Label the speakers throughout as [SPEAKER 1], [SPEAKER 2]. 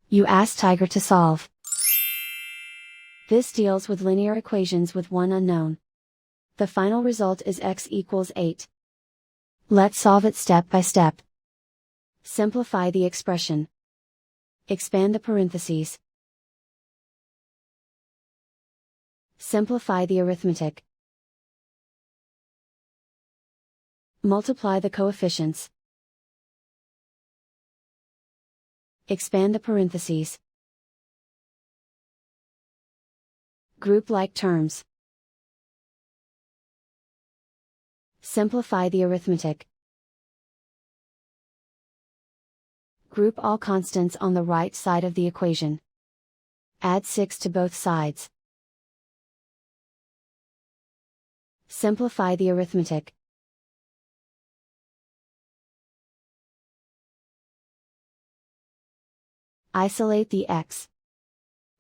[SPEAKER 1] You ask Tiger to solve. This deals with linear equations with one unknown. The final result is x equals 8. Let's solve it step by step. Simplify the expression. Expand the parentheses. Simplify the arithmetic. Multiply the coefficients. Expand the parentheses. Group like terms. Simplify the arithmetic. Group all constants on the right side of the equation. Add 6 to both sides. Simplify the arithmetic. Isolate the x.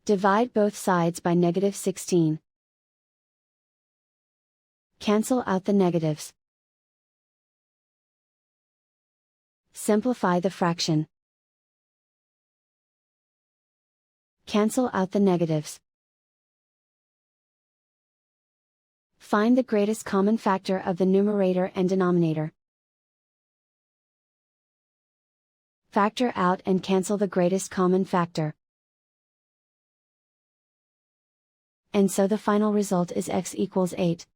[SPEAKER 1] Divide both sides by -16. Cancel out the negatives. Simplify the fraction. Cancel out the negatives. Find the greatest common factor of the numerator and denominator. Factor out and cancel the greatest common factor. And so the final result is x equals 8.